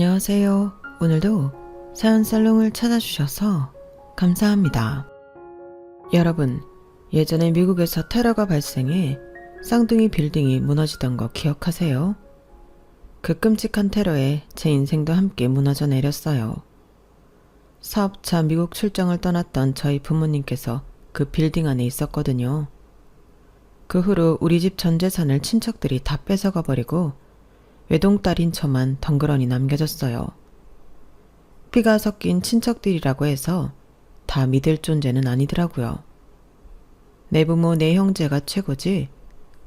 안녕하세요. 오늘도 사연살롱을 찾아주셔서 감사합니다. 여러분, 예전에 미국에서 테러가 발생해 쌍둥이 빌딩이 무너지던 거 기억하세요? 그 끔찍한 테러에 제 인생도 함께 무너져 내렸어요. 사업차 미국 출장을 떠났던 저희 부모님께서 그 빌딩 안에 있었거든요. 그 후로 우리 집 전 재산을 친척들이 다 뺏어가 버리고 외동딸인 저만 덩그러니 남겨졌어요. 피가 섞인 친척들이라고 해서 다 믿을 존재는 아니더라고요. 내 부모 내 형제가 최고지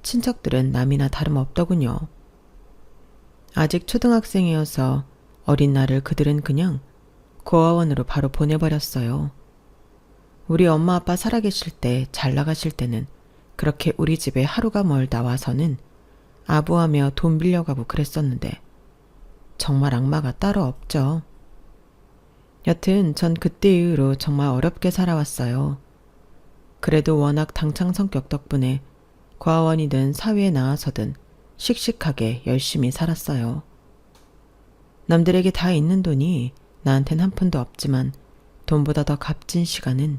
친척들은 남이나 다름없더군요. 아직 초등학생이어서 어린 나를 그들은 그냥 고아원으로 바로 보내버렸어요. 우리 엄마 아빠 살아계실 때 잘 나가실 때는 그렇게 우리 집에 하루가 멀다 와서는 아부하며 돈 빌려가고 그랬었는데 정말 악마가 따로 없죠. 여튼 전 그때 이후로 정말 어렵게 살아왔어요. 그래도 워낙 당찬 성격 덕분에 고아원이든 사회에 나와서든 씩씩하게 열심히 살았어요. 남들에게 다 있는 돈이 나한텐 한 푼도 없지만 돈보다 더 값진 시간은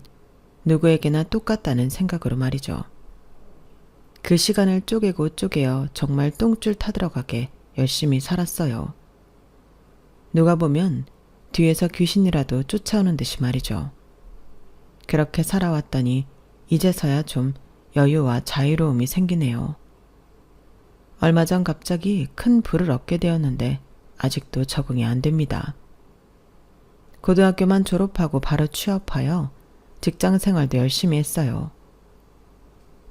누구에게나 똑같다는 생각으로 말이죠. 그 시간을 쪼개고 쪼개어 정말 똥줄 타들어가게 열심히 살았어요. 누가 보면 뒤에서 귀신이라도 쫓아오는 듯이 말이죠. 그렇게 살아왔더니 이제서야 좀 여유와 자유로움이 생기네요. 얼마 전 갑자기 큰 부를 얻게 되었는데 아직도 적응이 안 됩니다. 고등학교만 졸업하고 바로 취업하여 직장 생활도 열심히 했어요.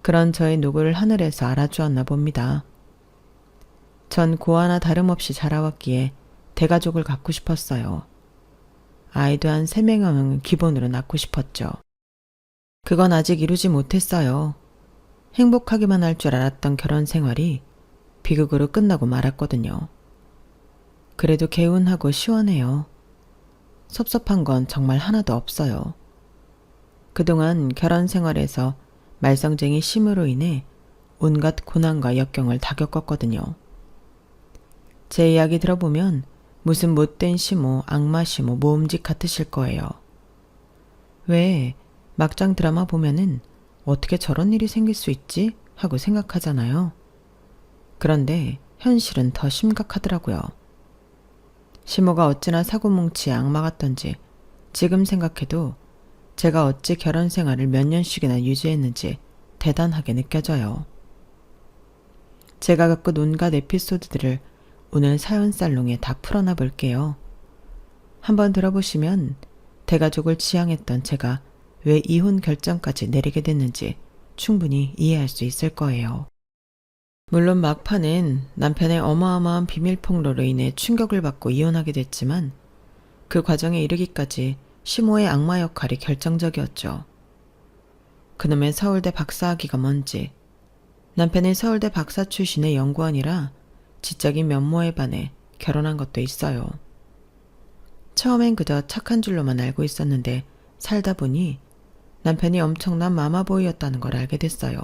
그런 저의 노고를 하늘에서 알아주었나 봅니다. 전 고아나 다름없이 자라왔기에 대가족을 갖고 싶었어요. 아이도 한 3명은 기본으로 낳고 싶었죠. 그건 아직 이루지 못했어요. 행복하기만 할 줄 알았던 결혼 생활이 비극으로 끝나고 말았거든요. 그래도 개운하고 시원해요. 섭섭한 건 정말 하나도 없어요. 그동안 결혼 생활에서 말썽쟁이 심으로 인해 온갖 고난과 역경을 다 겪었거든요. 제 이야기 들어보면 무슨 못된 시모, 악마 시모, 모음집 같으실 거예요. 왜 막장 드라마 보면은 어떻게 저런 일이 생길 수 있지? 하고 생각하잖아요. 그런데 현실은 더 심각하더라고요. 시모가 어찌나 사고뭉치의 악마 같던지 지금 생각해도 제가 어찌 결혼 생활을 몇 년씩이나 유지했는지 대단하게 느껴져요. 제가 겪은 온갖 에피소드들을 오늘 사연살롱에 다 풀어놔 볼게요. 한번 들어보시면 대가족을 지향했던 제가 왜 이혼 결정까지 내리게 됐는지 충분히 이해할 수 있을 거예요. 물론 막판엔 남편의 어마어마한 비밀폭로로 인해 충격을 받고 이혼하게 됐지만 그 과정에 이르기까지 시모의 악마 역할이 결정적이었죠. 그놈의 서울대 박사학위가 뭔지, 남편이 서울대 박사 출신의 연구원이라 지적인 면모에 반해 결혼한 것도 있어요. 처음엔 그저 착한 줄로만 알고 있었는데 살다 보니 남편이 엄청난 마마보이였다는 걸 알게 됐어요.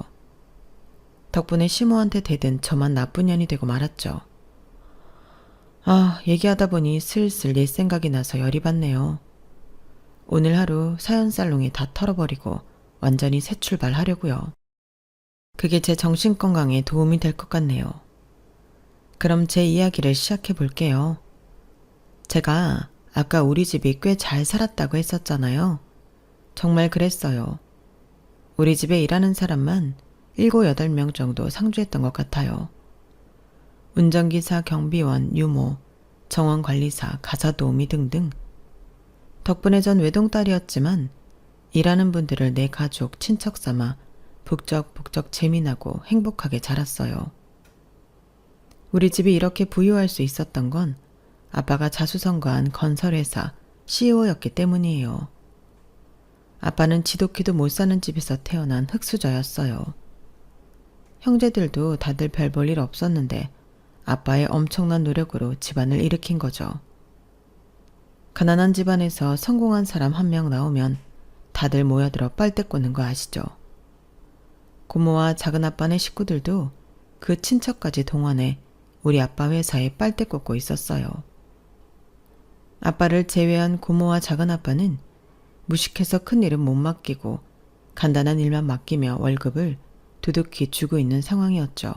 덕분에 시모한테 대든 저만 나쁜 년이 되고 말았죠. 얘기하다 보니 슬슬 옛 생각이 나서 열이 받네요. 오늘 하루 사연살롱이 다 털어버리고 완전히 새 출발하려고요. 그게 제 정신건강에 도움이 될 것 같네요. 그럼 제 이야기를 시작해 볼게요. 제가 아까 우리 집이 꽤 잘 살았다고 했었잖아요. 정말 그랬어요. 우리 집에 일하는 사람만 7, 8명 정도 상주했던 것 같아요. 운전기사, 경비원, 유모, 정원관리사, 가사도우미 등등. 덕분에 전 외동딸이었지만 일하는 분들을 내 가족, 친척 삼아 북적북적 재미나고 행복하게 자랐어요. 우리 집이 이렇게 부유할 수 있었던 건 아빠가 자수성가한 건설회사 CEO였기 때문이에요. 아빠는 지독히도 못 사는 집에서 태어난 흙수저였어요. 형제들도 다들 별 볼 일 없었는데 아빠의 엄청난 노력으로 집안을 일으킨 거죠. 가난한 집안에서 성공한 사람 한 명 나오면 다들 모여들어 빨대 꽂는 거 아시죠? 고모와 작은아빠네 식구들도 그 친척까지 동원해 우리 아빠 회사에 빨대 꽂고 있었어요. 아빠를 제외한 고모와 작은아빠는 무식해서 큰일은 못 맡기고 간단한 일만 맡기며 월급을 두둑히 주고 있는 상황이었죠.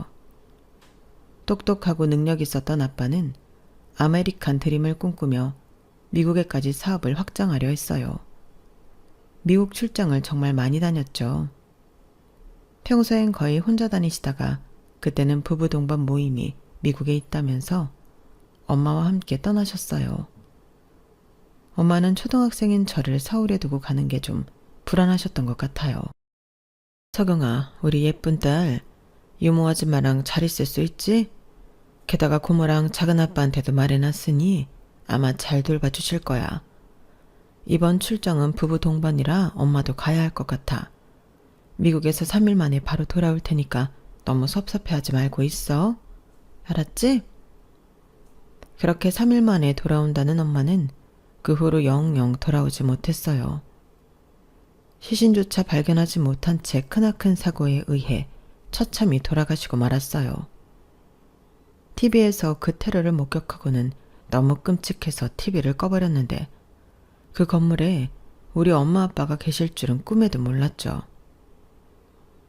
똑똑하고 능력 있었던 아빠는 아메리칸 드림을 꿈꾸며 미국에까지 사업을 확장하려 했어요. 미국 출장을 정말 많이 다녔죠. 평소엔 거의 혼자 다니시다가 그때는 부부 동반 모임이 미국에 있다면서 엄마와 함께 떠나셨어요. 엄마는 초등학생인 저를 서울에 두고 가는 게 좀 불안하셨던 것 같아요. 석영아, 우리 예쁜 딸 유모 아줌마랑 잘 있을 수 있지? 게다가 고모랑 작은아빠한테도 말해놨으니 아마 잘 돌봐주실 거야. 이번 출장은 부부 동반이라 엄마도 가야 할 것 같아. 미국에서 3일 만에 바로 돌아올 테니까 너무 섭섭해하지 말고 있어. 알았지? 그렇게 3일 만에 돌아온다는 엄마는 그 후로 영영 돌아오지 못했어요. 시신조차 발견하지 못한 채 크나큰 사고에 의해 처참히 돌아가시고 말았어요. TV에서 그 테러를 목격하고는 너무 끔찍해서 TV를 꺼버렸는데 그 건물에 우리 엄마 아빠가 계실 줄은 꿈에도 몰랐죠.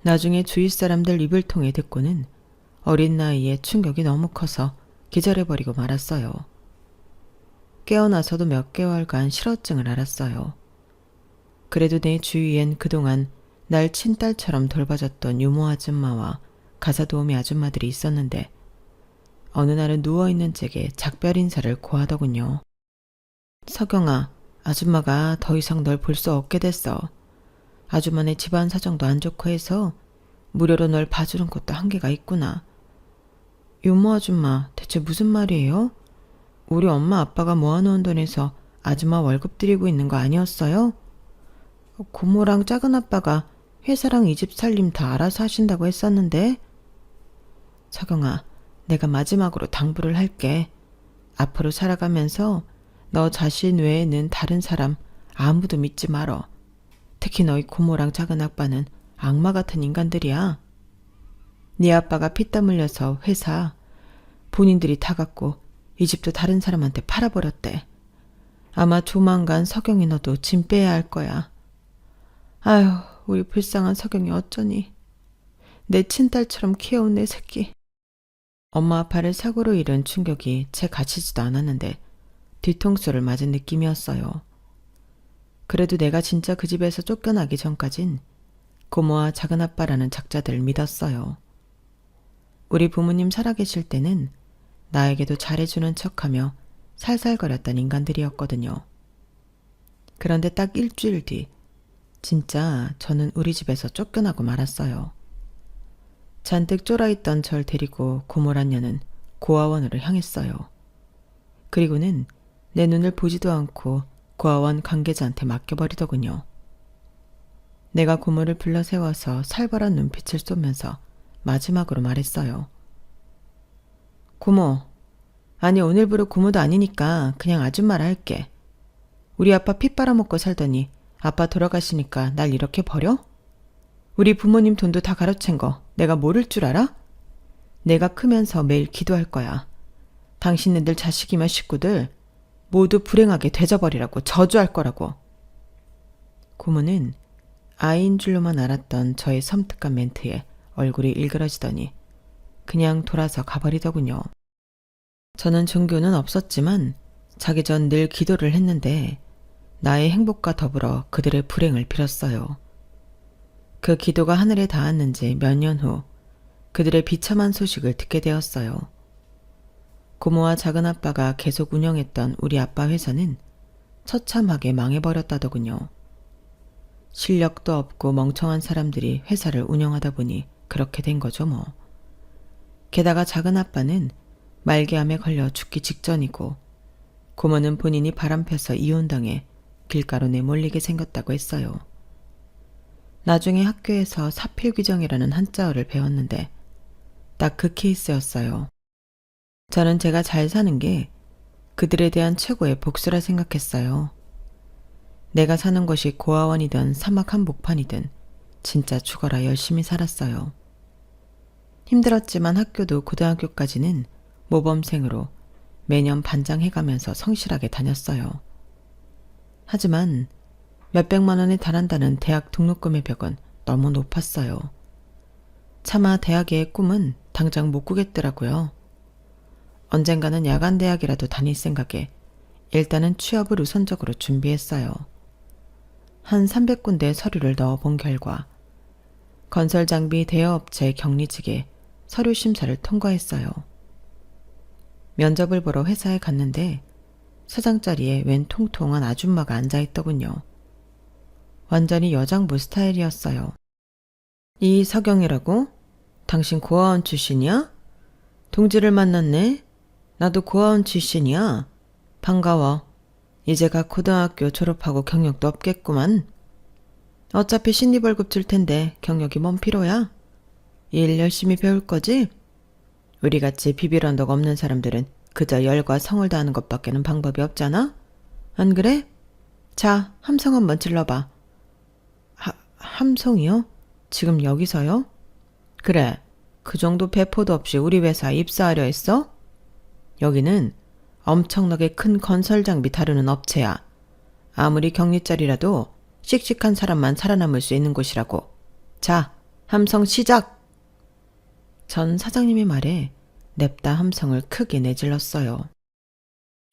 나중에 주위 사람들 입을 통해 듣고는 어린 나이에 충격이 너무 커서 기절해버리고 말았어요. 깨어나서도 몇 개월간 실어증을 앓았어요. 그래도 내 주위엔 그동안 날 친딸처럼 돌봐줬던 유모 아줌마와 가사도우미 아줌마들이 있었는데 어느 날은 누워있는 제게 작별 인사를 고하더군요. 석영아, 아줌마가 더 이상 널 볼 수 없게 됐어. 아줌마네 집안 사정도 안 좋고 해서 무료로 널 봐주는 것도 한계가 있구나. 유모 아줌마, 대체 무슨 말이에요? 우리 엄마 아빠가 모아놓은 돈에서 아줌마 월급 드리고 있는 거 아니었어요? 고모랑 작은아빠가 회사랑 이 집 살림 다 알아서 하신다고 했었는데. 석영아, 내가 마지막으로 당부를 할게. 앞으로 살아가면서 너 자신 외에는 다른 사람 아무도 믿지 말어. 특히 너희 고모랑 작은아빠는 악마 같은 인간들이야. 네 아빠가 피땀 흘려서 회사 본인들이 다 갖고 이 집도 다른 사람한테 팔아버렸대. 아마 조만간 석영이 너도 짐 빼야 할 거야. 아휴, 우리 불쌍한 석영이 어쩌니. 내 친딸처럼 키워온 내 새끼. 엄마 아빠를 사고로 잃은 충격이 채 가시지도 않았는데 뒤통수를 맞은 느낌이었어요. 그래도 내가 진짜 그 집에서 쫓겨나기 전까진 고모와 작은아빠라는 작자들을 믿었어요. 우리 부모님 살아계실 때는 나에게도 잘해주는 척하며 살살거렸던 인간들이었거든요. 그런데 딱 일주일 뒤 진짜 저는 우리 집에서 쫓겨나고 말았어요. 잔뜩 쫄아있던 절 데리고 고모란 년은 고아원으로 향했어요. 그리고는 내 눈을 보지도 않고 고아원 관계자한테 맡겨버리더군요. 내가 고모를 불러 세워서 살벌한 눈빛을 쏘면서 마지막으로 말했어요. 고모, 아니 오늘부로 고모도 아니니까 그냥 아줌마라 할게. 우리 아빠 피 빨아먹고 살더니 아빠 돌아가시니까 날 이렇게 버려? 우리 부모님 돈도 다 가로챈 거 내가 모를 줄 알아? 내가 크면서 매일 기도할 거야. 당신네들 자식이며 식구들 모두 불행하게 되져버리라고 저주할 거라고. 고모는 아이인 줄로만 알았던 저의 섬뜩한 멘트에 얼굴이 일그러지더니 그냥 돌아서 가버리더군요. 저는 종교는 없었지만 자기 전 늘 기도를 했는데 나의 행복과 더불어 그들의 불행을 빌었어요. 그 기도가 하늘에 닿았는지 몇 년 후 그들의 비참한 소식을 듣게 되었어요. 고모와 작은아빠가 계속 운영했던 우리 아빠 회사는 처참하게 망해버렸다더군요. 실력도 없고 멍청한 사람들이 회사를 운영하다 보니 그렇게 된 거죠 뭐. 게다가 작은아빠는 말기암에 걸려 죽기 직전이고 고모는 본인이 바람펴서 이혼당해 길가로 내몰리게 생겼다고 했어요. 나중에 학교에서 사필규정이라는 한자어를 배웠는데 딱 그 케이스였어요. 저는 제가 잘 사는 게 그들에 대한 최고의 복수라 생각했어요. 내가 사는 곳이 고아원이든 사막 한복판이든 진짜 죽어라 열심히 살았어요. 힘들었지만 학교도 고등학교까지는 모범생으로 매년 반장해가면서 성실하게 다녔어요. 하지만 몇백만 원에 달한다는 대학 등록금의 벽은 너무 높았어요. 차마 대학의 꿈은 당장 못 꾸겠더라고요. 언젠가는 야간 대학이라도 다닐 생각에 일단은 취업을 우선적으로 준비했어요. 한 300군데 서류를 넣어본 결과 건설장비 대여업체 격리직에 서류 심사를 통과했어요. 면접을 보러 회사에 갔는데 사장 자리에 웬 통통한 아줌마가 앉아있더군요. 완전히 여장부 스타일이었어요. 이석영이라고? 당신 고아원 출신이야? 동지를 만났네? 나도 고아원 출신이야. 반가워. 이제 각 고등학교 졸업하고 경력도 없겠구만. 어차피 신입월급 줄 텐데 경력이 뭔 필요야? 일 열심히 배울 거지? 우리같이 비빌 언덕 없는 사람들은 그저 열과 성을 다하는 것밖에는 방법이 없잖아? 안 그래? 자, 함성 한번 질러봐. 함성이요? 지금 여기서요? 그래, 그 정도 배포도 없이 우리 회사에 입사하려 했어? 여기는 엄청나게 큰 건설 장비 다루는 업체야. 아무리 격리자리라도 씩씩한 사람만 살아남을 수 있는 곳이라고. 자, 함성 시작! 전 사장님의 말에 냅다 함성을 크게 내질렀어요.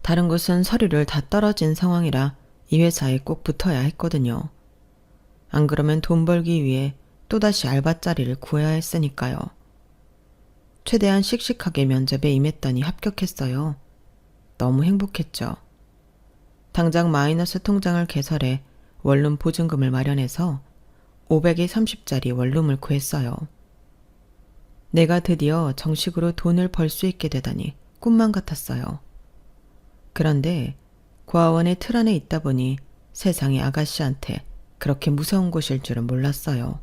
다른 곳은 서류를 다 떨어진 상황이라 이 회사에 꼭 붙어야 했거든요. 안 그러면 돈 벌기 위해 또다시 알바 자리를 구해야 했으니까요. 최대한 씩씩하게 면접에 임했더니 합격했어요. 너무 행복했죠. 당장 마이너스 통장을 개설해 원룸 보증금을 마련해서 500에 30짜리 원룸을 구했어요. 내가 드디어 정식으로 돈을 벌 수 있게 되다니 꿈만 같았어요. 그런데 고아원의 틀 안에 있다 보니 세상에 아가씨한테 그렇게 무서운 곳일 줄은 몰랐어요.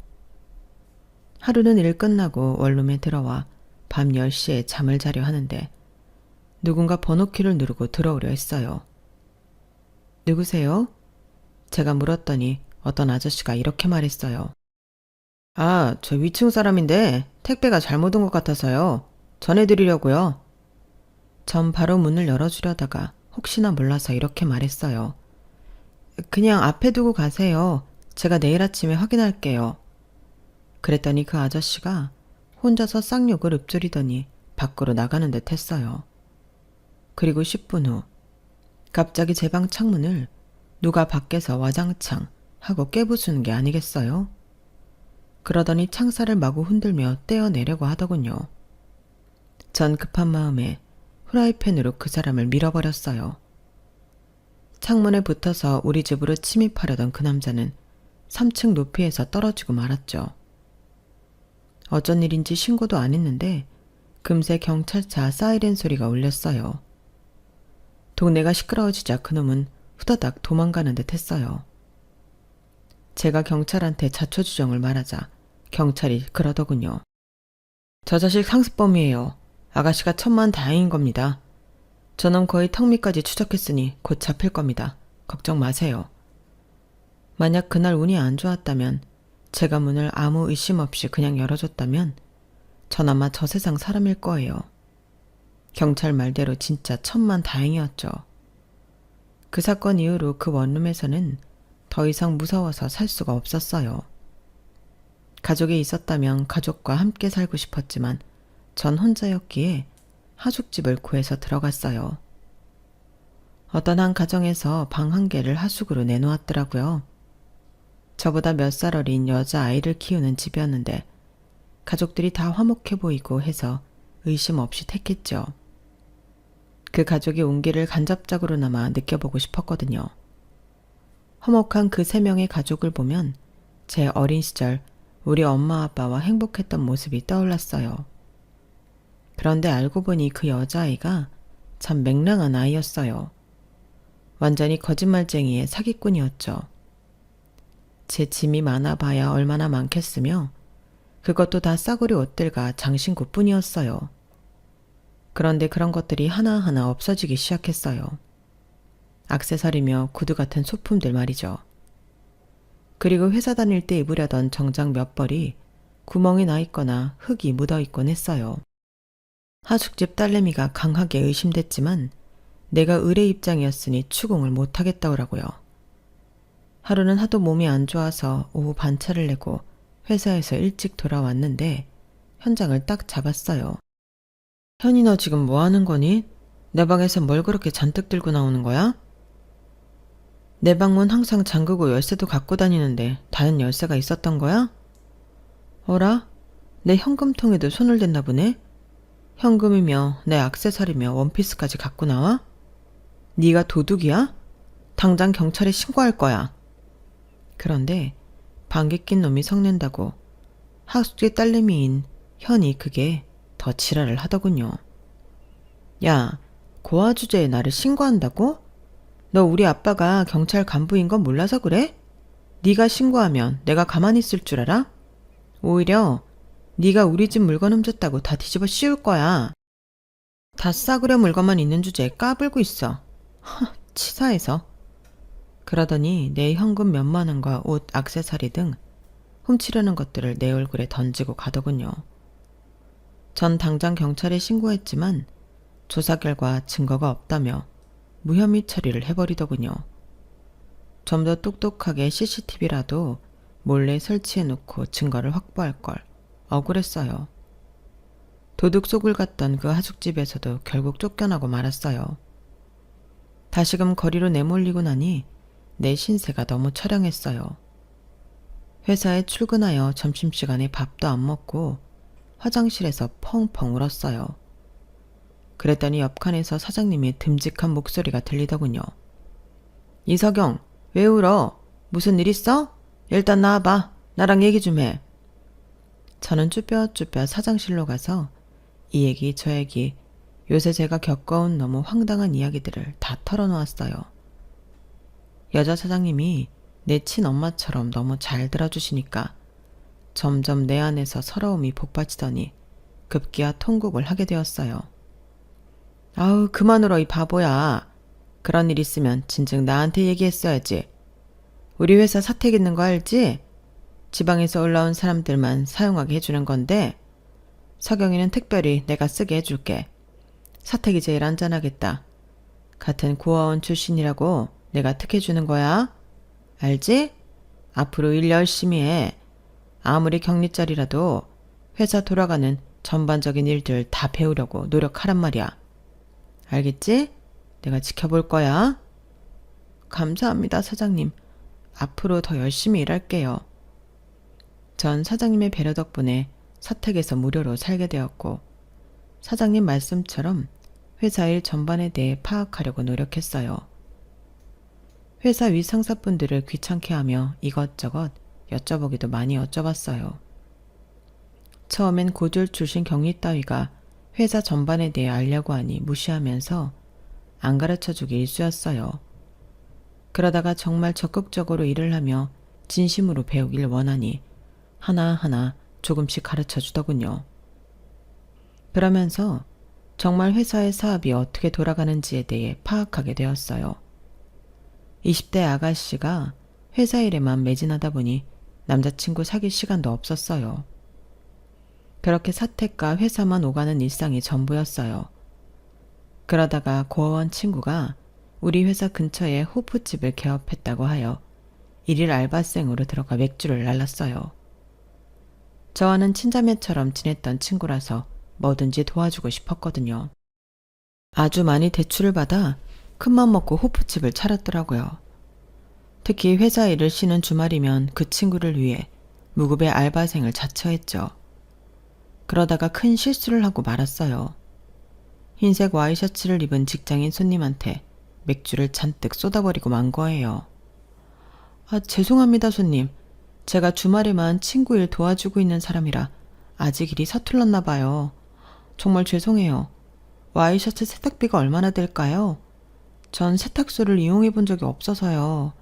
하루는 일 끝나고 원룸에 들어와 밤 10시에 잠을 자려 하는데 누군가 번호키를 누르고 들어오려 했어요. 누구세요? 제가 물었더니 어떤 아저씨가 이렇게 말했어요. 아, 저 위층 사람인데 택배가 잘못 온 것 같아서요. 전해드리려고요. 전 바로 문을 열어주려다가 혹시나 몰라서 이렇게 말했어요. 그냥 앞에 두고 가세요. 제가 내일 아침에 확인할게요. 그랬더니 그 아저씨가 혼자서 쌍욕을 읊조리더니 밖으로 나가는 듯 했어요. 그리고 10분 후 갑자기 제 방 창문을 누가 밖에서 와장창 하고 깨부수는 게 아니겠어요? 그러더니 창살을 마구 흔들며 떼어내려고 하더군요. 전 급한 마음에 후라이팬으로 그 사람을 밀어버렸어요. 창문에 붙어서 우리 집으로 침입하려던 그 남자는 3층 높이에서 떨어지고 말았죠. 어쩐 일인지 신고도 안 했는데 금세 경찰차 사이렌 소리가 울렸어요. 동네가 시끄러워지자 그놈은 후다닥 도망가는 듯 했어요. 제가 경찰한테 자초지종을 말하자 경찰이 그러더군요. 저 자식 상습범이에요. 아가씨가 천만다행인 겁니다. 저놈 거의 턱 밑까지 추적했으니 곧 잡힐 겁니다. 걱정 마세요. 만약 그날 운이 안 좋았다면 제가 문을 아무 의심 없이 그냥 열어줬다면 전 아마 저 세상 사람일 거예요. 경찰 말대로 진짜 천만다행이었죠. 그 사건 이후로 그 원룸에서는 더 이상 무서워서 살 수가 없었어요. 가족이 있었다면 가족과 함께 살고 싶었지만 전 혼자였기에 하숙집을 구해서 들어갔어요. 어떤 한 가정에서 방 한 개를 하숙으로 내놓았더라고요. 저보다 몇 살 어린 여자아이를 키우는 집이었는데 가족들이 다 화목해 보이고 해서 의심 없이 택했죠. 그 가족의 온기를 간접적으로나마 느껴보고 싶었거든요. 화목한 그 3명의 가족을 보면 제 어린 시절 우리 엄마 아빠와 행복했던 모습이 떠올랐어요. 그런데 알고 보니 그 여자아이가 참 맹랑한 아이였어요. 완전히 거짓말쟁이의 사기꾼이었죠. 제 짐이 많아봐야 얼마나 많겠으며 그것도 다 싸구려 옷들과 장신구뿐이었어요. 그런데 그런 것들이 하나하나 없어지기 시작했어요. 액세서리며 구두 같은 소품들 말이죠. 그리고 회사 다닐 때 입으려던 정장 몇 벌이 구멍이 나 있거나 흙이 묻어 있곤 했어요. 하숙집 딸내미가 강하게 의심됐지만 내가 의뢰 입장이었으니 추궁을 못하겠다오라고요. 하루는 하도 몸이 안 좋아서 오후 반차를 내고 회사에서 일찍 돌아왔는데 현장을 딱 잡았어요. 현이 너 지금 뭐 하는 거니? 내 방에서 뭘 그렇게 잔뜩 들고 나오는 거야? 내 방문 항상 잠그고 열쇠도 갖고 다니는데 다른 열쇠가 있었던 거야? 어라? 내 현금통에도 손을 댔나 보네? 현금이며 내 액세서리며 원피스까지 갖고 나와? 네가 도둑이야? 당장 경찰에 신고할 거야. 그런데 방귀 낀 놈이 성낸다고 학숙의 딸내미인 현이 그게 더 지랄을 하더군요. 야, 고아 주제에 나를 신고한다고? 너 우리 아빠가 경찰 간부인 건 몰라서 그래? 네가 신고하면 내가 가만히 있을 줄 알아? 오히려 네가 우리 집 물건 훔쳤다고 다 뒤집어 씌울 거야. 다 싸구려 물건만 있는 주제에 까불고 있어. 치사해서. 그러더니 내 현금 몇만 원과 옷, 액세서리 등 훔치려는 것들을 내 얼굴에 던지고 가더군요. 전 당장 경찰에 신고했지만 조사 결과 증거가 없다며 무혐의 처리를 해버리더군요. 좀 더 똑똑하게 CCTV라도 몰래 설치해놓고 증거를 확보할 걸 억울했어요. 도둑 속을 갔던 그 하숙집에서도 결국 쫓겨나고 말았어요. 다시금 거리로 내몰리고 나니 내 신세가 너무 처량했어요. 회사에 출근하여 점심시간에 밥도 안 먹고 화장실에서 펑펑 울었어요. 그랬더니 옆칸에서 사장님의 듬직한 목소리가 들리더군요. 이석영, 왜 울어? 무슨 일 있어? 일단 나와봐. 나랑 얘기 좀 해. 저는 쭈뼛쭈뼛 사장실로 가서 이 얘기 저 얘기 요새 제가 겪어온 너무 황당한 이야기들을 다 털어놓았어요. 여자 사장님이 내 친엄마처럼 너무 잘 들어주시니까 점점 내 안에서 서러움이 복받치더니 급기야 통곡을 하게 되었어요. 아우 그만 울어 이 바보야. 그런 일 있으면 진즉 나한테 얘기했어야지. 우리 회사 사택 있는 거 알지? 지방에서 올라온 사람들만 사용하게 해주는 건데 석영이는 특별히 내가 쓰게 해줄게. 사택이 제일 안전하겠다. 같은 고아원 출신이라고 내가 특혜주는 거야. 알지? 앞으로 일 열심히 해. 아무리 격리짜리라도 회사 돌아가는 전반적인 일들 다 배우려고 노력하란 말이야. 알겠지? 내가 지켜볼 거야. 감사합니다, 사장님. 앞으로 더 열심히 일할게요. 전 사장님의 배려 덕분에 사택에서 무료로 살게 되었고 사장님 말씀처럼 회사 일 전반에 대해 파악하려고 노력했어요. 회사 위 상사분들을 귀찮게 하며 이것저것 여쭤보기도 많이 여쭤봤어요. 처음엔 고졸 출신 경리 따위가 회사 전반에 대해 알려고 하니 무시하면서 안 가르쳐주기 일쑤였어요. 그러다가 정말 적극적으로 일을 하며 진심으로 배우길 원하니 하나하나 조금씩 가르쳐주더군요. 그러면서 정말 회사의 사업이 어떻게 돌아가는지에 대해 파악하게 되었어요. 20대 아가씨가 회사 일에만 매진하다 보니 남자친구 사귈 시간도 없었어요. 그렇게 사택과 회사만 오가는 일상이 전부였어요. 그러다가 고아원 친구가 우리 회사 근처에 호프집을 개업했다고 하여 일일 알바생으로 들어가 맥주를 날랐어요. 저와는 친자매처럼 지냈던 친구라서 뭐든지 도와주고 싶었거든요. 아주 많이 대출을 받아 큰맘 먹고 호프집을 차렸더라고요. 특히 회사 일을 쉬는 주말이면 그 친구를 위해 무급의 알바생을 자처했죠. 그러다가 큰 실수를 하고 말았어요. 흰색 와이셔츠를 입은 직장인 손님한테 맥주를 잔뜩 쏟아버리고 만 거예요. 아, 죄송합니다, 손님. 제가 주말에만 친구 일 도와주고 있는 사람이라 아직 일이 서툴렀나 봐요. 정말 죄송해요. 와이셔츠 세탁비가 얼마나 될까요? 전 세탁소를 이용해 본 적이 없어서요.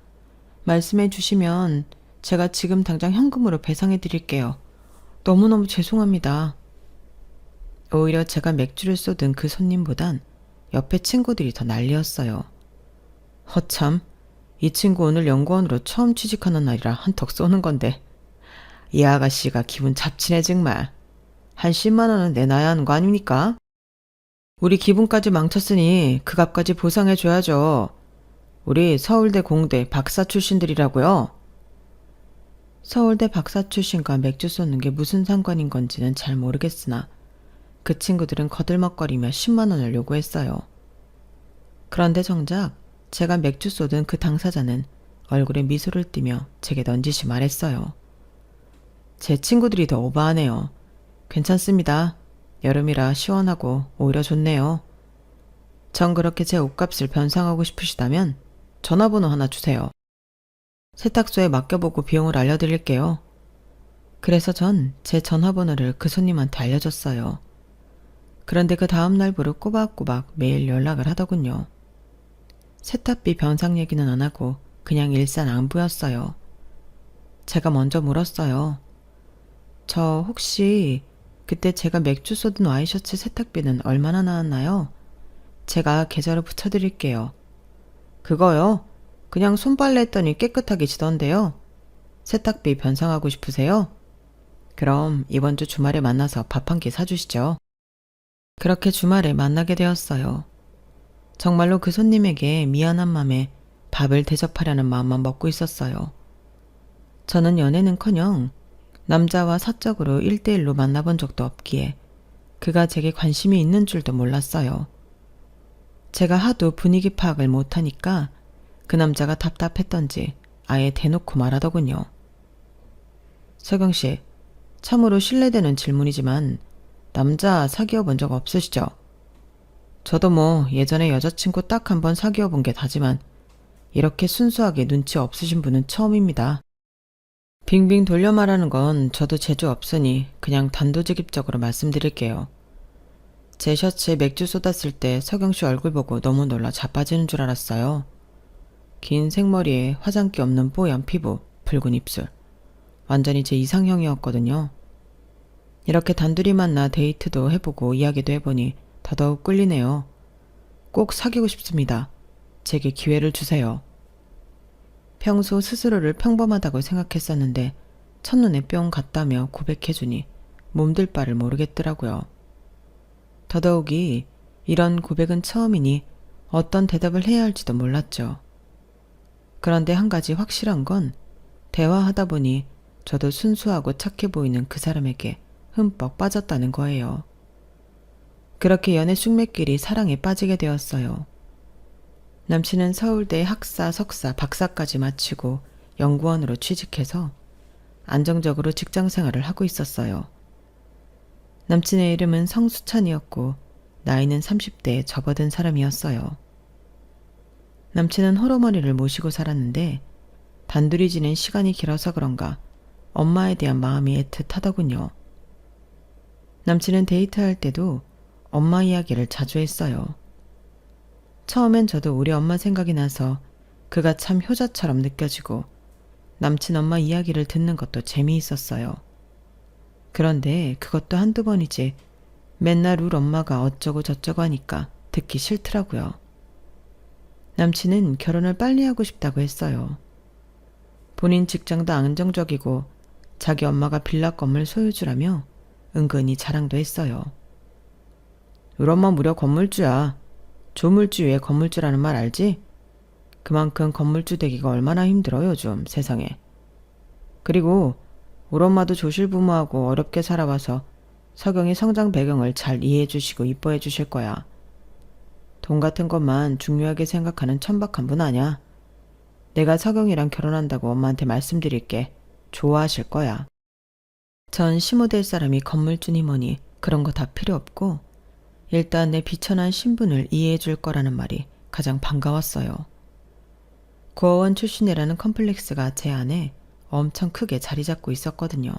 말씀해 주시면 제가 지금 당장 현금으로 배상해 드릴게요. 너무너무 죄송합니다. 오히려 제가 맥주를 쏟은 그 손님보단 옆에 친구들이 더 난리였어요. 허참, 이 친구 오늘 연구원으로 처음 취직하는 날이라 한턱 쏘는 건데 이 아가씨가 기분 잡치네 정말. 한 10만 원은 내놔야 하는 거 아닙니까? 우리 기분까지 망쳤으니 그 값까지 보상해줘야죠. 우리 서울대 공대 박사 출신들이라고요. 서울대 박사 출신과 맥주 쏟는 게 무슨 상관인 건지는 잘 모르겠으나 그 친구들은 거들먹거리며 10만 원을 요구했어요. 그런데 정작 제가 맥주 쏟은 그 당사자는 얼굴에 미소를 띠며 제게 넌지시 말했어요. 제 친구들이 더 오버하네요. 괜찮습니다. 여름이라 시원하고 오히려 좋네요. 전 그렇게 제 옷값을 변상하고 싶으시다면 전화번호 하나 주세요. 세탁소에 맡겨보고 비용을 알려드릴게요. 그래서 전 제 전화번호를 그 손님한테 알려줬어요. 그런데 그 다음 날부로 꼬박꼬박 매일 연락을 하더군요. 세탁비 변상 얘기는 안 하고 그냥 일산안부였어요. 제가 먼저 물었어요. 저 혹시 그때 제가 맥주 쏟은 와이셔츠 세탁비는 얼마나 나왔나요? 제가 계좌로 붙여드릴게요. 그거요? 그냥 손빨래 했더니 깨끗하게 지던데요. 세탁비 변상하고 싶으세요? 그럼 이번 주 주말에 만나서 밥 한 끼 사주시죠. 그렇게 주말에 만나게 되었어요. 정말로 그 손님에게 미안한 맘에 밥을 대접하려는 마음만 먹고 있었어요. 저는 연애는커녕 남자와 사적으로 1대1로 만나본 적도 없기에 그가 제게 관심이 있는 줄도 몰랐어요. 제가 하도 분위기 파악을 못하니까 그 남자가 답답했던지 아예 대놓고 말하더군요. 서경씨, 참으로 실례되는 질문이지만 남자 사귀어 본 적 없으시죠? 저도 뭐 예전에 여자친구 딱 한 번 사귀어 본 게 다지만 이렇게 순수하게 눈치 없으신 분은 처음입니다. 빙빙 돌려 말하는 건 저도 재주 없으니 그냥 단도직입적으로 말씀드릴게요. 제 셔츠에 맥주 쏟았을 때 서경씨 얼굴 보고 너무 놀라 자빠지는 줄 알았어요. 긴 생머리에 화장기 없는 뽀얀 피부, 붉은 입술. 완전히 제 이상형이었거든요. 이렇게 단둘이 만나 데이트도 해보고 이야기도 해보니 더더욱 끌리네요. 꼭 사귀고 싶습니다. 제게 기회를 주세요. 평소 스스로를 평범하다고 생각했었는데 첫눈에 뿅 갔다며 고백해주니 몸둘 바를 모르겠더라고요. 더더욱이 이런 고백은 처음이니 어떤 대답을 해야 할지도 몰랐죠. 그런데 한 가지 확실한 건 대화하다 보니 저도 순수하고 착해 보이는 그 사람에게 흠뻑 빠졌다는 거예요. 그렇게 연애 숙맥끼리 사랑에 빠지게 되었어요. 남친은 서울대 학사, 석사, 박사까지 마치고 연구원으로 취직해서 안정적으로 직장 생활을 하고 있었어요. 남친의 이름은 성수찬이었고 나이는 30대에 접어든 사람이었어요. 남친은 홀어머니를 모시고 살았는데 단둘이 지낸 시간이 길어서 그런가 엄마에 대한 마음이 애틋하더군요. 남친은 데이트할 때도 엄마 이야기를 자주 했어요. 처음엔 저도 우리 엄마 생각이 나서 그가 참 효자처럼 느껴지고 남친 엄마 이야기를 듣는 것도 재미있었어요. 그런데 그것도 한두 번이지 맨날 울 엄마가 어쩌고 저쩌고 하니까 듣기 싫더라고요. 남친은 결혼을 빨리 하고 싶다고 했어요. 본인 직장도 안정적이고 자기 엄마가 빌라 건물 소유주라며 은근히 자랑도 했어요. 우리 엄마 무려 건물주야. 조물주 위에 건물주라는 말 알지? 그만큼 건물주 되기가 얼마나 힘들어 요즘 세상에. 그리고 우리 엄마도 조실부모하고 어렵게 살아와서 서경이 성장 배경을 잘 이해해 주시고 이뻐해 주실 거야. 돈 같은 것만 중요하게 생각하는 천박한 분 아냐. 내가 서경이랑 결혼한다고 엄마한테 말씀드릴게. 좋아하실 거야. 전 시모될 사람이 건물주니 뭐니 그런 거 다 필요 없고 일단 내 비천한 신분을 이해해 줄 거라는 말이 가장 반가웠어요. 고아원 출신이라는 컴플렉스가 제 안에 엄청 크게 자리 잡고 있었거든요.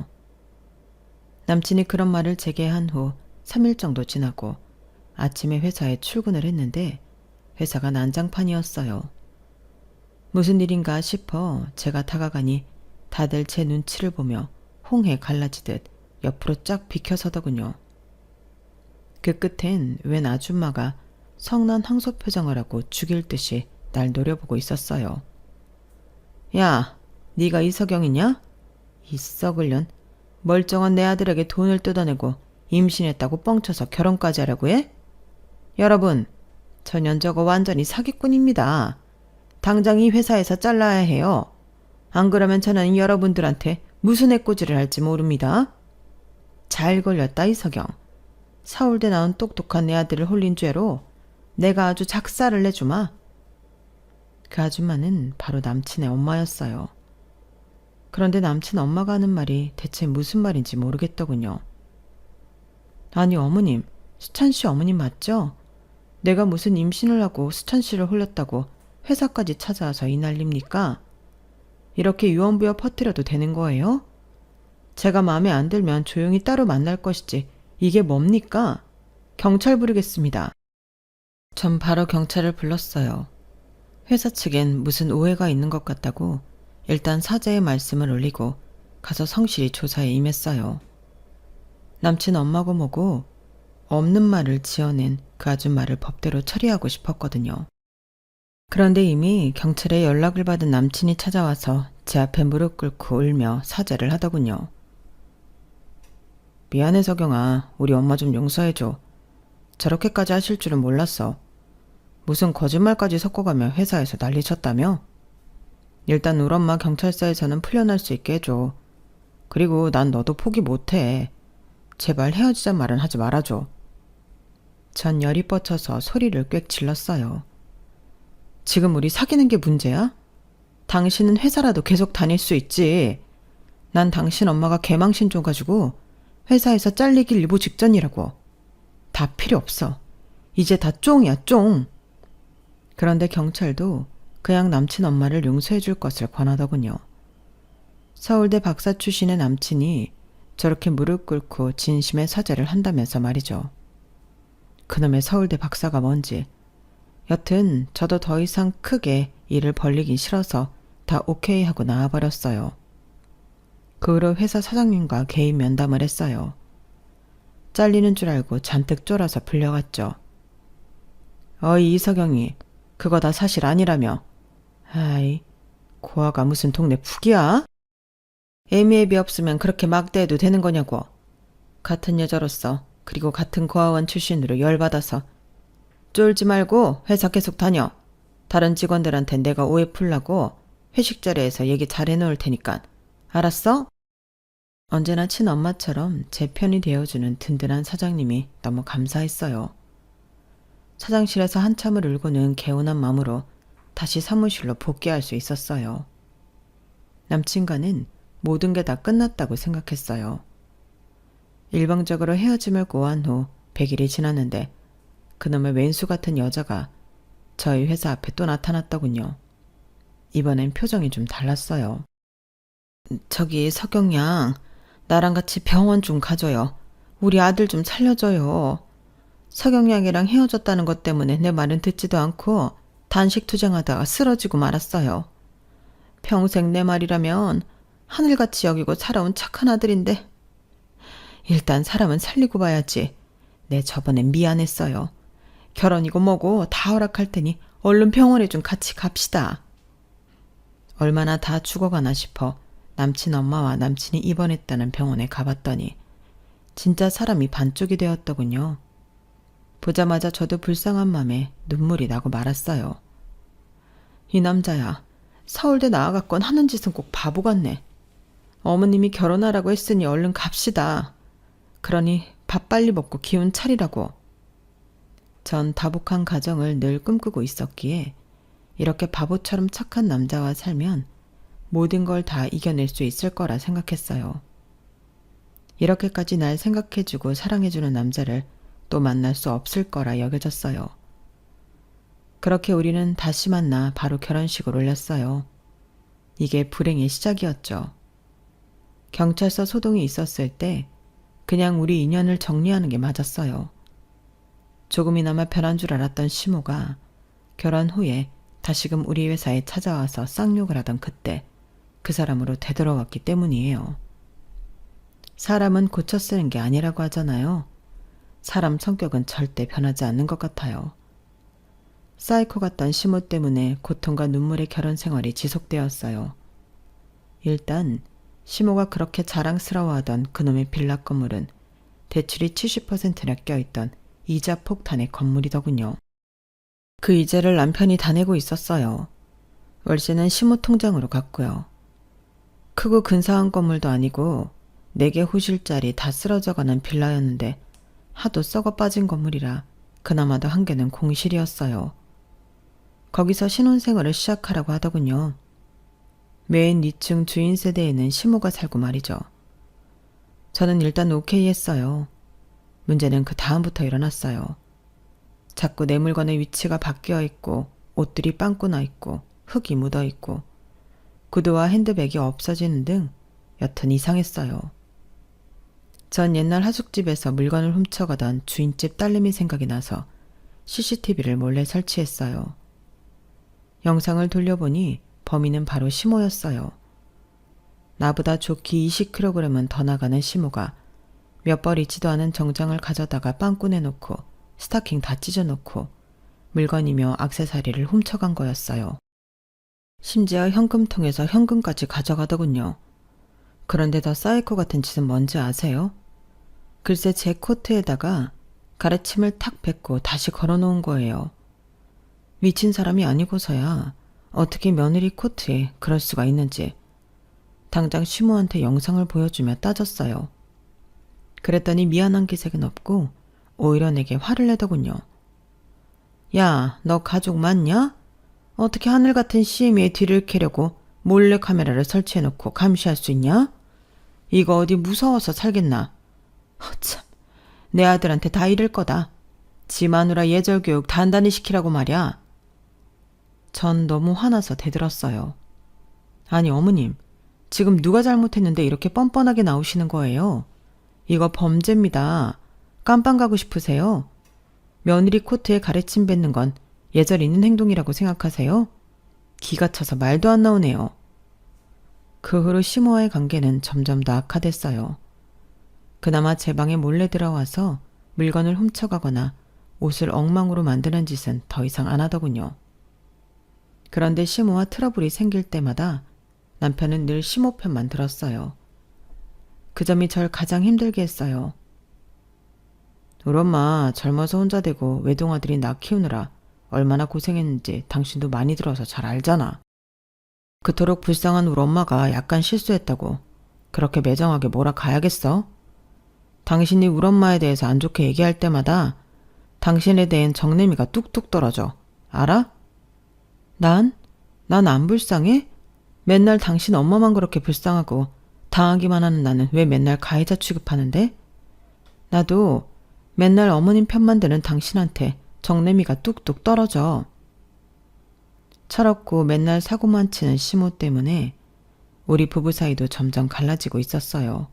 남친이 그런 말을 제게 한 후 3일 정도 지나고 아침에 회사에 출근을 했는데 회사가 난장판이었어요. 무슨 일인가 싶어 제가 다가가니 다들 제 눈치를 보며 홍해 갈라지듯 옆으로 쫙 비켜서더군요. 그 끝엔 웬 아줌마가 성난 황소 표정을 하고 죽일 듯이 날 노려보고 있었어요. 야, 네가 이서경이냐? 이 썩을년 멀쩡한 내 아들에게 돈을 뜯어내고 임신했다고 뻥쳐서 결혼까지 하려고 해? 여러분, 전 연저거 완전히 사기꾼입니다. 당장 이 회사에서 잘라야 해요. 안 그러면 저는 여러분들한테 무슨 해코지를 할지 모릅니다. 잘 걸렸다 이석영. 서울대 나온 똑똑한 내 아들을 홀린 죄로 내가 아주 작사를 내주마. 그 아줌마는 바로 남친의 엄마였어요. 그런데 남친 엄마가 하는 말이 대체 무슨 말인지 모르겠더군요. 아니 어머님, 수찬씨 어머님 맞죠? 내가 무슨 임신을 하고 수찬씨를 홀렸다고 회사까지 찾아와서 이 난립니까? 이렇게 유언부여 퍼뜨려도 되는 거예요? 제가 마음에 안 들면 조용히 따로 만날 것이지 이게 뭡니까? 경찰 부르겠습니다. 전 바로 경찰을 불렀어요. 회사 측엔 무슨 오해가 있는 것 같다고 일단 사죄의 말씀을 올리고 가서 성실히 조사에 임했어요. 남친 엄마고 뭐고 없는 말을 지어낸 그 아줌마를 법대로 처리하고 싶었거든요. 그런데 이미 경찰에 연락을 받은 남친이 찾아와서 제 앞에 무릎 꿇고 울며 사죄를 하더군요. 미안해 석영아, 우리 엄마 좀 용서해줘. 저렇게까지 하실 줄은 몰랐어. 무슨 거짓말까지 섞어가며 회사에서 난리쳤다며? 일단 우리 엄마 경찰서에서는 풀려날 수 있게 해줘. 그리고 난 너도 포기 못해. 제발 헤어지자 말은 하지 말아줘. 전 열이 뻗쳐서 소리를 꽥 질렀어요. 지금 우리 사귀는 게 문제야? 당신은 회사라도 계속 다닐 수 있지. 난 당신 엄마가 개망신 줘가지고 회사에서 잘리길 일보 직전이라고. 다 필요 없어. 이제 다 쫑이야 쫑. 그런데 경찰도 그냥 남친 엄마를 용서해 줄 것을 권하더군요. 서울대 박사 출신의 남친이 저렇게 무릎 꿇고 진심의 사죄를 한다면서 말이죠. 그놈의 서울대 박사가 뭔지. 여튼 저도 더 이상 크게 일을 벌리기 싫어서 다 오케이 하고 나와버렸어요. 그 후로 회사 사장님과 개인 면담을 했어요. 잘리는 줄 알고 잔뜩 쫄아서 불려갔죠. 어이 이석영이 그거 다 사실 아니라며. 아이, 고아가 무슨 동네 푹이야? 애미애비 없으면 그렇게 막대해도 되는 거냐고. 같은 여자로서 그리고 같은 고아원 출신으로 열받아서 쫄지 말고 회사 계속 다녀. 다른 직원들한테 내가 오해 풀라고 회식 자리에서 얘기 잘 해놓을 테니까. 알았어? 언제나 친엄마처럼 제 편이 되어주는 든든한 사장님이 너무 감사했어요. 사장실에서 한참을 울고는 개운한 마음으로 다시 사무실로 복귀할 수 있었어요. 남친과는 모든 게 다 끝났다고 생각했어요. 일방적으로 헤어짐을 고한 후 100일이 지났는데 그놈의 왼수 같은 여자가 저희 회사 앞에 또 나타났더군요. 이번엔 표정이 좀 달랐어요. 저기 석영 양, 나랑 같이 병원 좀 가줘요. 우리 아들 좀 살려줘요. 석영 양이랑 헤어졌다는 것 때문에 내 말은 듣지도 않고 단식 투쟁하다가 쓰러지고 말았어요. 평생 내 말이라면 하늘같이 여기고 살아온 착한 아들인데 일단 사람은 살리고 봐야지. 내 저번엔 미안했어요. 결혼이고 뭐고 다 허락할 테니 얼른 병원에 좀 같이 갑시다. 얼마나 다 죽어가나 싶어 남친 엄마와 남친이 입원했다는 병원에 가봤더니 진짜 사람이 반쪽이 되었더군요. 보자마자 저도 불쌍한 맘에 눈물이 나고 말았어요. 이 남자야, 서울대 나와갖곤 하는 짓은 꼭 바보 같네. 어머님이 결혼하라고 했으니 얼른 갑시다. 그러니 밥 빨리 먹고 기운 차리라고. 전 다복한 가정을 늘 꿈꾸고 있었기에 이렇게 바보처럼 착한 남자와 살면 모든 걸 다 이겨낼 수 있을 거라 생각했어요. 이렇게까지 날 생각해주고 사랑해주는 남자를 또 만날 수 없을 거라 여겨졌어요. 그렇게 우리는 다시 만나 바로 결혼식을 올렸어요. 이게 불행의 시작이었죠. 경찰서 소동이 있었을 때 그냥 우리 인연을 정리하는 게 맞았어요. 조금이나마 편한 줄 알았던 시모가 결혼 후에 다시금 우리 회사에 찾아와서 쌍욕을 하던 그때 그 사람으로 되돌아왔기 때문이에요. 사람은 고쳐 쓰는 게 아니라고 하잖아요. 사람 성격은 절대 변하지 않는 것 같아요. 사이코 같던 시모 때문에 고통과 눈물의 결혼 생활이 지속되었어요. 일단 시모가 그렇게 자랑스러워하던 그놈의 빌라 건물은 대출이 70%나 껴있던 이자 폭탄의 건물이더군요. 그 이자를 남편이 다 내고 있었어요. 월세는 시모 통장으로 갔고요. 크고 근사한 건물도 아니고 4개 호실짜리 다 쓰러져가는 빌라였는데 하도 썩어 빠진 건물이라 그나마도 한 개는 공실이었어요. 거기서 신혼생활을 시작하라고 하더군요. 맨 2층 주인 세대에는 시모가 살고 말이죠. 저는 일단 오케이 했어요. 문제는 그 다음부터 일어났어요. 자꾸 내 물건의 위치가 바뀌어 있고 옷들이 빵꾸 나 있고 흙이 묻어 있고 구두와 핸드백이 없어지는 등 여튼 이상했어요. 전 옛날 하숙집에서 물건을 훔쳐가던 주인집 딸내미 생각이 나서 CCTV를 몰래 설치했어요. 영상을 돌려보니 범인은 바로 시모였어요. 나보다 좋기 20kg은 더 나가는 시모가 몇 벌 있지도 않은 정장을 가져다가 빵꾸 내놓고 스타킹 다 찢어놓고 물건이며 액세서리를 훔쳐간 거였어요. 심지어 현금통에서 현금까지 가져가더군요. 그런데 더 사이코 같은 짓은 뭔지 아세요? 글쎄 제 코트에다가 가래침을 탁 뱉고 다시 걸어놓은 거예요. 미친 사람이 아니고서야 어떻게 며느리 코트에 그럴 수가 있는지 당장 시모한테 영상을 보여주며 따졌어요. 그랬더니 미안한 기색은 없고 오히려 내게 화를 내더군요. 야, 너 가족 맞냐? 어떻게 하늘 같은 CM의 뒤를 캐려고 몰래 카메라를 설치해놓고 감시할 수 있냐? 이거 어디 무서워서 살겠나? 참, 내 아들한테 다 이럴 거다. 지 마누라 예절교육 단단히 시키라고 말이야. 전 너무 화나서 대들었어요. 아니 어머님, 지금 누가 잘못했는데 이렇게 뻔뻔하게 나오시는 거예요? 이거 범죄입니다. 깜빵 가고 싶으세요? 며느리 코트에 가래침 뱉는 건 예절 있는 행동이라고 생각하세요? 기가 차서 말도 안 나오네요. 그 후로 시모와의 관계는 점점 더 악화됐어요. 그나마 제 방에 몰래 들어와서 물건을 훔쳐가거나 옷을 엉망으로 만드는 짓은 더 이상 안 하더군요. 그런데 시모와 트러블이 생길 때마다 남편은 늘 시모 편만 들었어요. 그 점이 절 가장 힘들게 했어요. 우리 엄마 젊어서 혼자 되고 외동아들이 나 키우느라 얼마나 고생했는지 당신도 많이 들어서 잘 알잖아. 그토록 불쌍한 우리 엄마가 약간 실수했다고 그렇게 매정하게 몰아가야겠어? 당신이 우리 엄마에 대해서 안 좋게 얘기할 때마다 당신에 대한 정내미가 뚝뚝 떨어져. 알아? 난 안 불쌍해? 맨날 당신 엄마만 그렇게 불쌍하고 당하기만 하는 나는 왜 맨날 가해자 취급하는데? 나도 맨날 어머님 편만 드는 당신한테 정내미가 뚝뚝 떨어져. 철없고 맨날 사고만 치는 시모 때문에 우리 부부 사이도 점점 갈라지고 있었어요.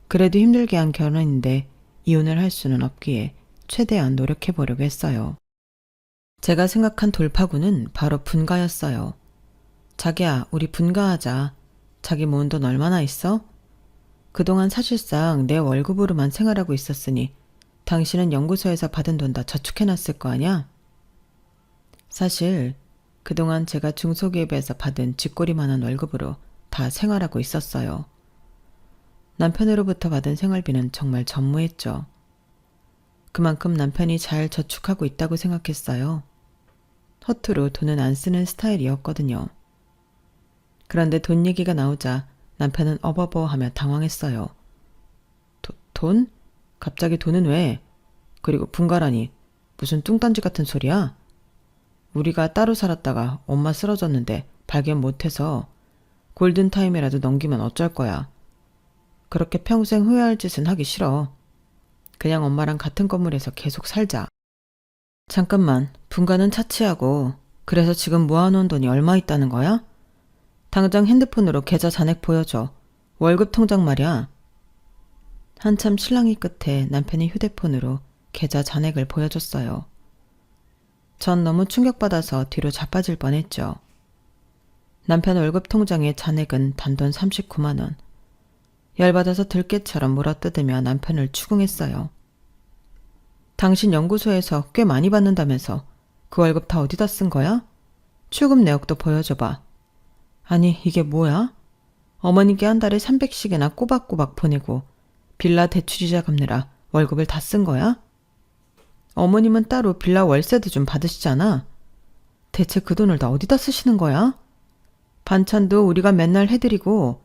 그래도 힘들게 한 결혼인데 이혼을 할 수는 없기에 최대한 노력해보려고 했어요. 제가 생각한 돌파구는 바로 분가였어요. 자기야, 우리 분가하자. 자기 모은 돈 얼마나 있어? 그동안 사실상 내 월급으로만 생활하고 있었으니 당신은 연구소에서 받은 돈 다 저축해놨을 거 아냐? 사실 그동안 제가 중소기업에서 받은 쥐꼬리만한 월급으로 다 생활하고 있었어요. 남편으로부터 받은 생활비는 정말 전무했죠. 그만큼 남편이 잘 저축하고 있다고 생각했어요. 허투루 돈은 안 쓰는 스타일이었거든요. 그런데 돈 얘기가 나오자 남편은 어버버하며 당황했어요. 돈? 갑자기 돈은 왜? 그리고 분가라니 무슨 뚱딴지 같은 소리야? 우리가 따로 살았다가 엄마 쓰러졌는데 발견 못해서 골든타임이라도 넘기면 어쩔 거야. 그렇게 평생 후회할 짓은 하기 싫어. 그냥 엄마랑 같은 건물에서 계속 살자. 잠깐만, 분가는 차치하고 그래서 지금 모아놓은 돈이 얼마 있다는 거야? 당장 핸드폰으로 계좌 잔액 보여줘. 월급 통장 말이야. 한참 실랑이 끝에 남편이 휴대폰으로 계좌 잔액을 보여줬어요. 전 너무 충격받아서 뒤로 자빠질 뻔했죠. 남편 월급 통장의 잔액은 단돈 39만 원. 열받아서 들깨처럼 물어뜯으며 남편을 추궁했어요. 당신 연구소에서 꽤 많이 받는다면서 그 월급 다 어디다 쓴 거야? 출금 내역도 보여줘봐. 아니 이게 뭐야? 어머니께 한 달에 300씩이나 꼬박꼬박 보내고 빌라 대출이자 갚느라 월급을 다 쓴 거야? 어머님은 따로 빌라 월세도 좀 받으시잖아. 대체 그 돈을 다 어디다 쓰시는 거야? 반찬도 우리가 맨날 해드리고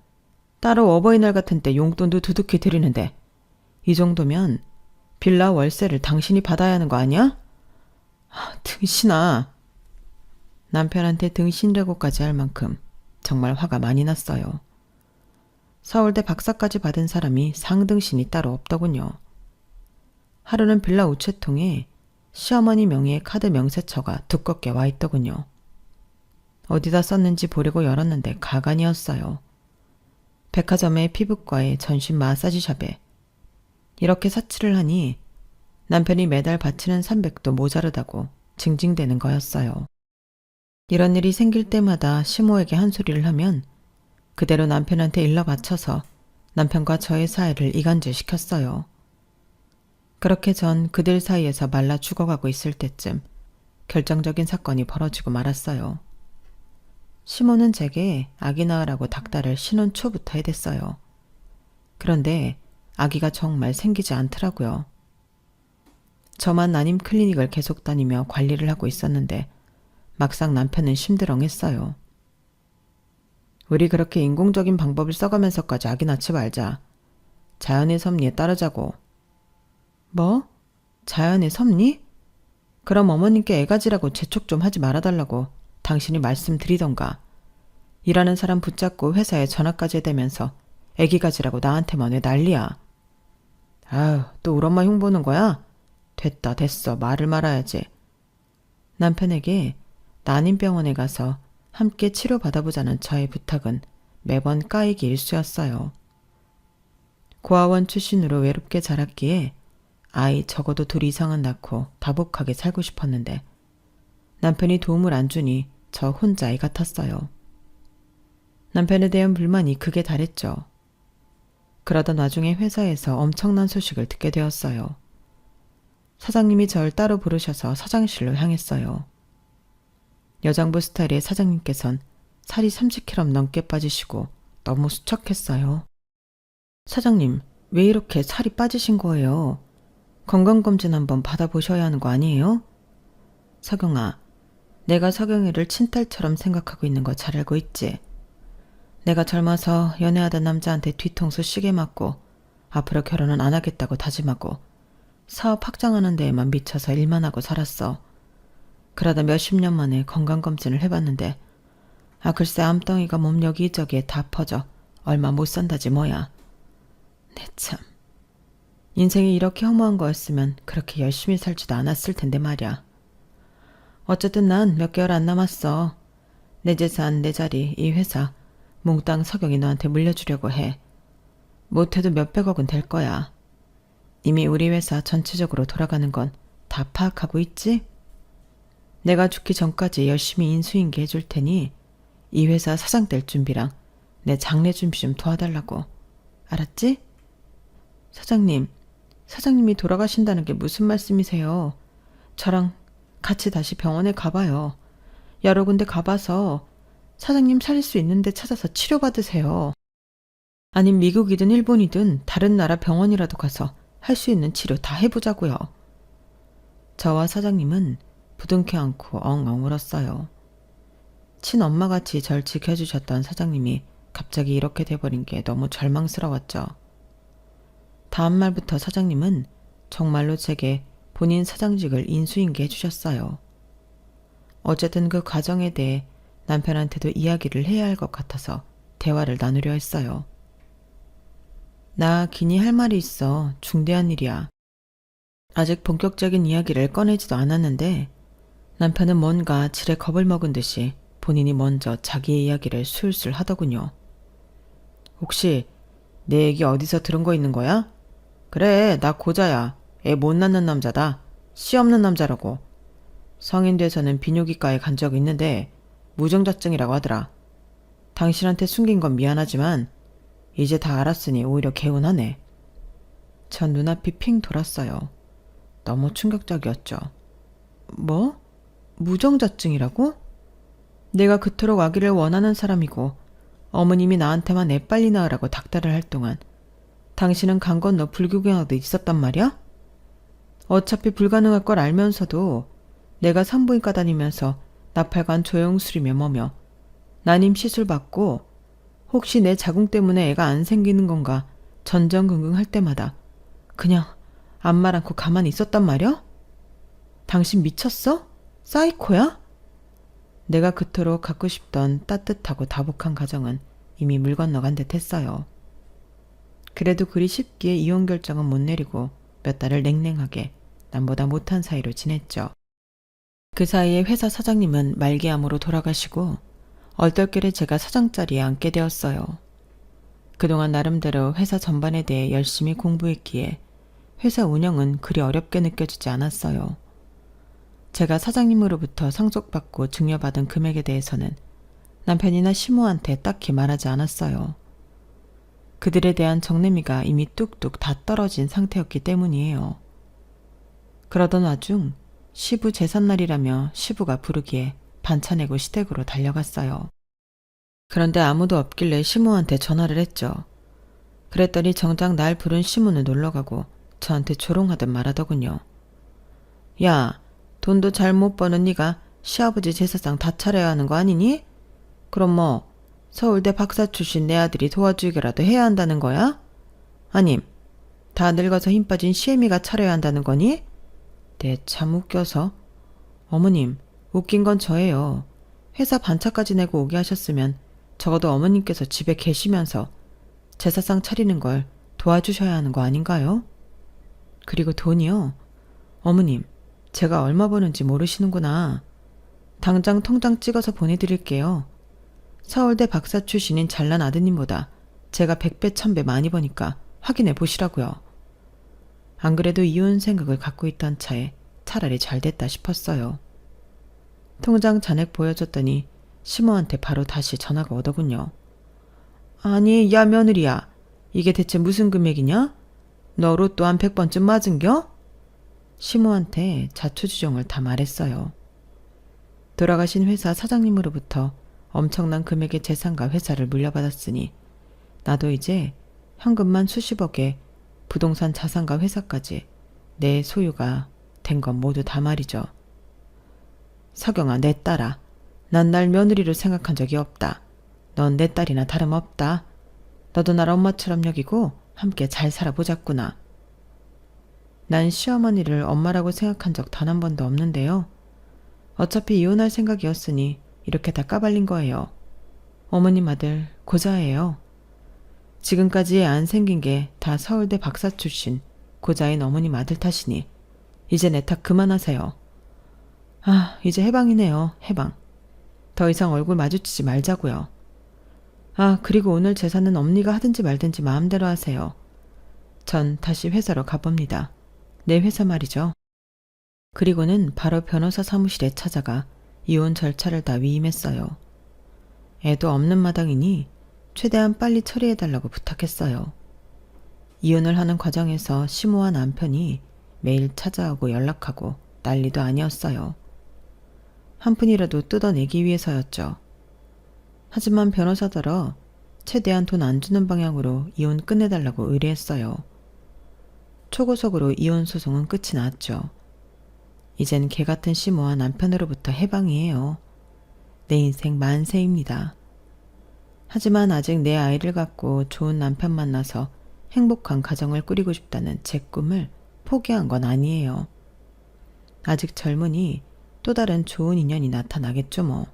따로 어버이날 같은 때 용돈도 두둑히 드리는데 이 정도면 빌라 월세를 당신이 받아야 하는 거 아니야? 등신아. 남편한테 등신이라고까지 할 만큼 정말 화가 많이 났어요. 서울대 박사까지 받은 사람이 상등신이 따로 없더군요. 하루는 빌라 우체통에 시어머니 명의의 카드 명세처가 두껍게 와 있더군요. 어디다 썼는지 보려고 열었는데 가관이었어요. 백화점의 피부과에 전신 마사지샵에. 이렇게 사치를 하니 남편이 매달 바치는 300도 모자르다고 징징대는 거였어요. 이런 일이 생길 때마다 시모에게 한 소리를 하면 그대로 남편한테 일러 바쳐서 남편과 저의 사이를 이간질시켰어요. 그렇게 전 그들 사이에서 말라 죽어가고 있을 때쯤 결정적인 사건이 벌어지고 말았어요. 시모는 제게 아기 낳으라고 닥달을 신혼 초부터 해댔어요. 그런데 아기가 정말 생기지 않더라고요. 저만 난임 클리닉을 계속 다니며 관리를 하고 있었는데 막상 남편은 심드렁했어요. 우리 그렇게 인공적인 방법을 써가면서까지 아기 낳지 말자. 자연의 섭리에 따르자고. 뭐? 자연의 섭리? 그럼 어머님께 애가지라고 재촉 좀 하지 말아달라고 당신이 말씀드리던가. 일하는 사람 붙잡고 회사에 전화까지 해대면서 애기 가지라고 나한테만 왜 난리야. 아유, 또 우리 엄마 흉보는 거야? 됐다 됐어, 말을 말아야지. 남편에게 난임병원에 가서 함께 치료받아보자는 저의 부탁은 매번 까이기 일쑤였어요. 고아원 출신으로 외롭게 자랐기에 아이 적어도 2 이상은 낳고 다복하게 살고 싶었는데 남편이 도움을 안 주니 저 혼자 애 같았어요. 남편에 대한 불만이 극에 달했죠. 그러던 와중에 회사에서 엄청난 소식을 듣게 되었어요. 사장님이 절 따로 부르셔서 사장실로 향했어요. 여장부 스타일의 사장님께선 살이 30kg 넘게 빠지시고 너무 수척했어요. 사장님, 왜 이렇게 살이 빠지신 거예요? 건강검진 한번 받아보셔야 하는 거 아니에요? 서경아, 내가 서경이를 친딸처럼 생각하고 있는 거 잘 알고 있지? 내가 젊어서 연애하던 남자한테 뒤통수 시게 맞고 앞으로 결혼은 안 하겠다고 다짐하고 사업 확장하는 데에만 미쳐서 일만 하고 살았어. 그러다 몇십 년 만에 건강검진을 해봤는데 글쎄 암덩이가 몸 여기저기에 다 퍼져 얼마 못 산다지 뭐야. 내 참. 인생이 이렇게 허무한 거였으면 그렇게 열심히 살지도 않았을 텐데 말이야. 어쨌든 난 몇 개월 안 남았어. 내 재산, 내 자리, 이 회사 몽땅 서경이 너한테 물려주려고 해. 못해도 몇백억은 될 거야. 이미 우리 회사 전체적으로 돌아가는 건 다 파악하고 있지? 내가 죽기 전까지 열심히 인수인계 해줄 테니 이 회사 사장 될 준비랑 내 장례 준비 좀 도와달라고. 알았지? 사장님, 사장님이 돌아가신다는 게 무슨 말씀이세요? 저랑 같이 다시 병원에 가봐요. 여러 군데 가봐서 사장님 살릴 수 있는 데 찾아서 치료받으세요. 아님 미국이든 일본이든 다른 나라 병원이라도 가서 할 수 있는 치료 다 해보자고요. 저와 사장님은 부둥켜 안고 엉엉 울었어요. 친엄마같이 절 지켜주셨던 사장님이 갑자기 이렇게 돼버린 게 너무 절망스러웠죠. 다음 말부터 사장님은 정말로 제게 본인 사장직을 인수인계 해주셨어요. 어쨌든 그 과정에 대해 남편한테도 이야기를 해야 할 것 같아서 대화를 나누려 했어요. 나 기니 할 말이 있어. 중대한 일이야. 아직 본격적인 이야기를 꺼내지도 않았는데 남편은 뭔가 지레 겁을 먹은 듯이 본인이 먼저 자기의 이야기를 술술 하더군요. 혹시 내 얘기 어디서 들은 거 있는 거야? 그래, 나 고자야. 애 못 낳는 남자다. 씨 없는 남자라고. 성인 돼서는 비뇨기과에 간 적 있는데 무정자증이라고 하더라. 당신한테 숨긴 건 미안하지만 이제 다 알았으니 오히려 개운하네. 전 눈앞이 핑 돌았어요. 너무 충격적이었죠. 뭐? 무정자증이라고? 내가 그토록 아기를 원하는 사람이고 어머님이 나한테만 애 빨리 낳으라고 닥달을 할 동안 당신은 강 건너 불구경하도 있었단 말이야? 어차피 불가능할 걸 알면서도 내가 산부인과 다니면서 나팔관 조영술이며 뭐며 난임 시술 받고 혹시 내 자궁 때문에 애가 안 생기는 건가 전전긍긍 할 때마다 그냥 아무 말 않고 가만히 있었단 말이야? 당신 미쳤어? 사이코야? 내가 그토록 갖고 싶던 따뜻하고 다복한 가정은 이미 물 건너간 듯 했어요. 그래도 그리 쉽게 이혼 결정은 못 내리고 몇 달을 냉랭하게 남보다 못한 사이로 지냈죠. 그 사이에 회사 사장님은 말기암으로 돌아가시고 얼떨결에 제가 사장 자리에 앉게 되었어요. 그동안 나름대로 회사 전반에 대해 열심히 공부했기에 회사 운영은 그리 어렵게 느껴지지 않았어요. 제가 사장님으로부터 상속받고 증여받은 금액에 대해서는 남편이나 시모한테 딱히 말하지 않았어요. 그들에 대한 정내미가 이미 뚝뚝 다 떨어진 상태였기 때문이에요. 그러던 와중 시부 제삿날이라며 시부가 부르기에 반차 내고 시댁으로 달려갔어요. 그런데 아무도 없길래 시모한테 전화를 했죠. 그랬더니 정작 날 부른 시모는 놀러가고 저한테 조롱하듯 말하더군요. 야, 돈도 잘 못 버는 네가 시아버지 제사상 다 차려야 하는 거 아니니? 그럼 뭐 서울대 박사 출신 내 아들이 도와주기라도 해야 한다는 거야? 아님 다 늙어서 힘 빠진 시애미가 차려야 한다는 거니? 네, 참 웃겨서. 어머님, 웃긴 건 저예요. 회사 반차까지 내고 오게 하셨으면 적어도 어머님께서 집에 계시면서 제사상 차리는 걸 도와주셔야 하는 거 아닌가요? 그리고 돈이요. 어머님, 제가 얼마 버는지 모르시는구나. 당장 통장 찍어서 보내드릴게요. 서울대 박사 출신인 잘난 아드님보다 제가 100배, 1000배 많이 버니까 확인해 보시라고요. 안 그래도 이혼 생각을 갖고 있던 차에 차라리 잘 됐다 싶었어요. 통장 잔액 보여줬더니 시모한테 바로 다시 전화가 오더군요. 아니, 야 며느리야. 이게 대체 무슨 금액이냐? 너 로또 한 100번쯤 맞은겨? 시모한테 자초지종을 다 말했어요. 돌아가신 회사 사장님으로부터 엄청난 금액의 재산과 회사를 물려받았으니 나도 이제 현금만 수십억에 부동산 자산과 회사까지 내 소유가 된 건 모두 다 말이죠. 석영아, 내 딸아. 난 날 며느리로 생각한 적이 없다. 넌 내 딸이나 다름없다. 너도 날 엄마처럼 여기고 함께 잘 살아보자꾸나. 난 시어머니를 엄마라고 생각한 적 단 한 번도 없는데요. 어차피 이혼할 생각이었으니 이렇게 다 까발린 거예요. 어머님 아들 고자예요. 지금까지 애 안 생긴 게 다 서울대 박사 출신 고자인 어머님 아들 탓이니 이제 내 탓 그만하세요. 아, 이제 해방이네요. 해방. 더 이상 얼굴 마주치지 말자고요. 아, 그리고 오늘 제사는 엄니가 하든지 말든지 마음대로 하세요. 전 다시 회사로 가봅니다. 내 회사 말이죠. 그리고는 바로 변호사 사무실에 찾아가 이혼 절차를 다 위임했어요. 애도 없는 마당이니 최대한 빨리 처리해달라고 부탁했어요. 이혼을 하는 과정에서 시모와 남편이 매일 찾아오고 연락하고 난리도 아니었어요. 한 푼이라도 뜯어내기 위해서였죠. 하지만 변호사더러 최대한 돈 안 주는 방향으로 이혼 끝내달라고 의뢰했어요. 초고속으로 이혼 소송은 끝이 났죠. 이젠 개같은 시모와 남편으로부터 해방이에요. 내 인생 만세입니다. 하지만 아직 내 아이를 갖고 좋은 남편 만나서 행복한 가정을 꾸리고 싶다는 제 꿈을 포기한 건 아니에요. 아직 젊으니 또 다른 좋은 인연이 나타나겠죠 뭐.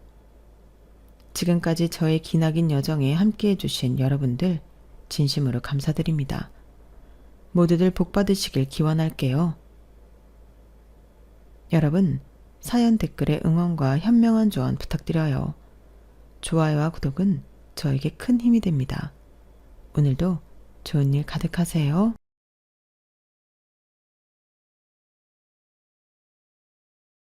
지금까지 저의 기나긴 여정에 함께해 주신 여러분들 진심으로 감사드립니다. 모두들 복 받으시길 기원할게요. 여러분, 사연 댓글에 응원과 현명한 조언 부탁드려요. 좋아요와 구독은 저에게 큰 힘이 됩니다. 오늘도 좋은 일 가득하세요.